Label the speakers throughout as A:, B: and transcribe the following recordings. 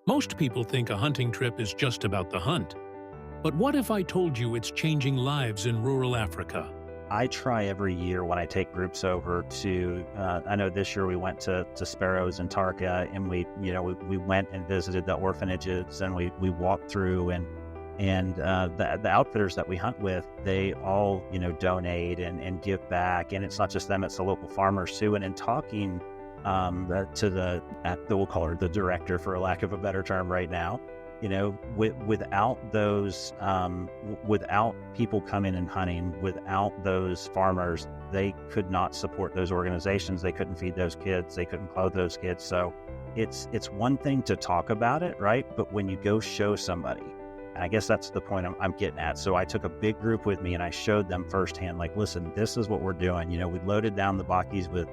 A: Most people think a hunting trip is just about the hunt. But what if I told you it's changing lives in rural Africa?
B: I try every year when I take groups over to, I know this year we went to Sparrows and Tarka, and we went and visited the orphanages, and we walked through, and the outfitters that we hunt with, they all, donate and give back. And it's not just them, it's the local farmers too. And in talking to we'll call her the director, for a lack of a better term right now, without those, without people coming and hunting, without those farmers, they could not support those organizations. They couldn't feed those kids. They couldn't clothe those kids. So it's one thing to talk about it, right? But when you go show somebody, and I guess that's the point I'm getting at. So I took a big group with me and I showed them firsthand, like, listen, this is what we're doing. We loaded down the bakkies with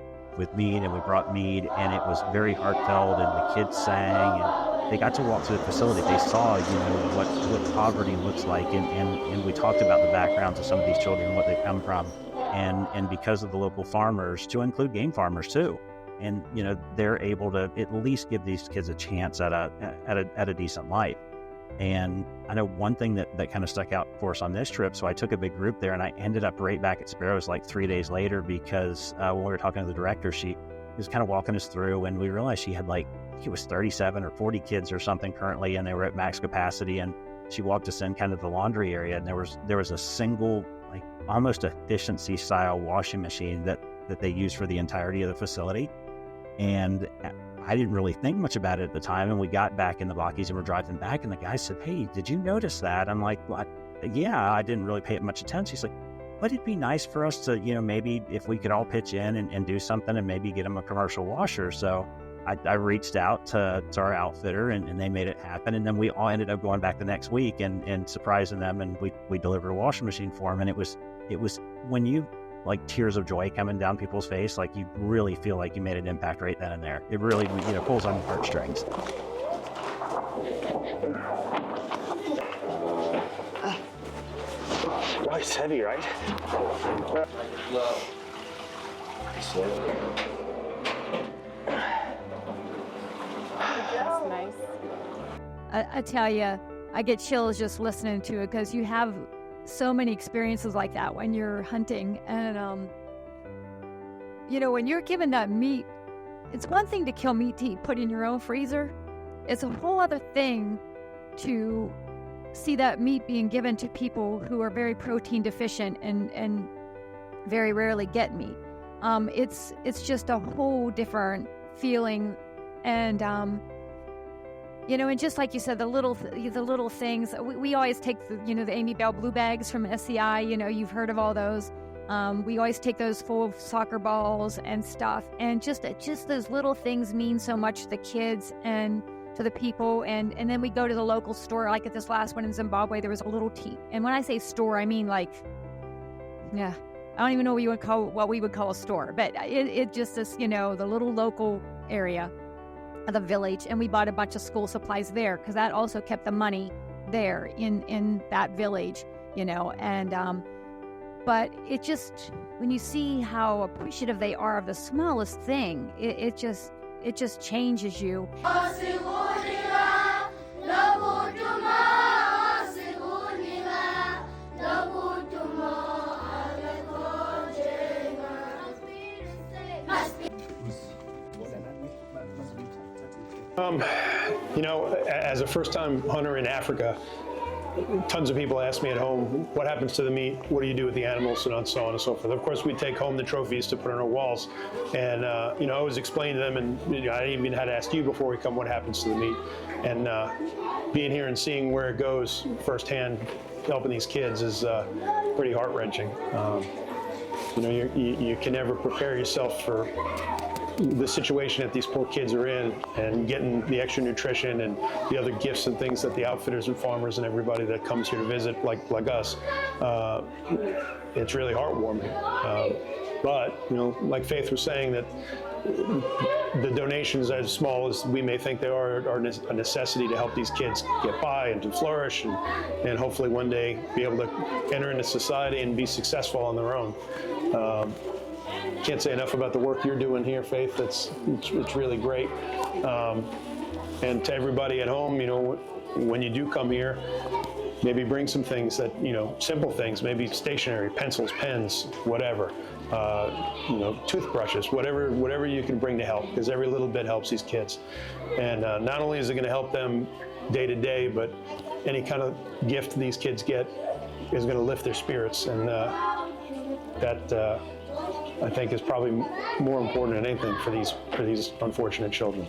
B: mead, and we brought mead, and it was very heartfelt, and the kids sang, and they got to walk through the facility. They saw, what poverty looks like, and we talked about the backgrounds of some of these children and what they come from, and because of the local farmers, to include game farmers too, and they're able to at least give these kids a chance at a decent life. And I know one thing that kind of stuck out for us on this trip, so I took a big group there, and I ended up right back at Sparrows like 3 days later, because when we were talking to the director, she was kind of walking us through, and we realized she had it was 37 or 40 kids or something currently, and they were at max capacity. And she walked us in kind of the laundry area, and there was a single, almost efficiency style washing machine that they used for the entirety of the facility. And I didn't really think much about it at the time, and we got back in the bakkies and we're driving back, and the guy said, "Hey, did you notice that?" I'm like, "Well, yeah, I didn't really pay it much attention." He's like, "But it'd be nice for us to, maybe if we could all pitch in and do something and maybe get them a commercial washer." So I reached out to our outfitter, and they made it happen. And then we all ended up going back the next week and surprising them, and we delivered a washing machine for them. And it was when you, tears of joy coming down people's face, you really feel like you made an impact right then and there. It really, pulls on your heartstrings.
C: Oh, it's heavy, right?
D: That's nice. I tell you, I get chills just listening to it, because you have so many experiences like that when you're hunting. And when you're given that meat, it's one thing to kill meat to put in your own freezer. It's a whole other thing to see that meat being given to people who are very protein deficient and very rarely get meat. It's just a whole different feeling. And and just like you said, the little things. We always take the Amy Bell blue bags from SCI. You've heard of all those. We always take those full of soccer balls and stuff. And just those little things mean so much to the kids and to the people. And then we go to the local store. Like at this last one in Zimbabwe, there was a little tea. And when I say store, I mean I don't even know what we would call a store, but it just is, the little local area of the village. And we bought a bunch of school supplies there, because that also kept the money there in that village, and but it just, when you see how appreciative they are of the smallest thing, it just changes you.
E: As a first-time hunter in Africa, tons of people ask me at home, what happens to the meat? What do you do with the animals? And so on and so forth. Of course, we take home the trophies to put on our walls. And, I always explain to them, and I even had to ask you before we come what happens to the meat. And being here and seeing where it goes firsthand, helping these kids is pretty heart-wrenching. You can never prepare yourself for the situation that these poor kids are in, and getting the extra nutrition and the other gifts and things that the outfitters and farmers and everybody that comes here to visit, like us, it's really heartwarming. But like Faith was saying, that the donations, as small as we may think they are a necessity to help these kids get by and to flourish, and hopefully one day be able to enter into society and be successful on their own. Can't say enough about the work you're doing here, Faith. It's really great. And to everybody at home, when you do come here, maybe bring some things that, simple things, maybe stationery, pencils, pens, whatever, toothbrushes, whatever you can bring to help, because every little bit helps these kids. And not only is it going to help them day to day, but any kind of gift these kids get is going to lift their spirits. And that, I think, is probably more important than anything for these unfortunate children.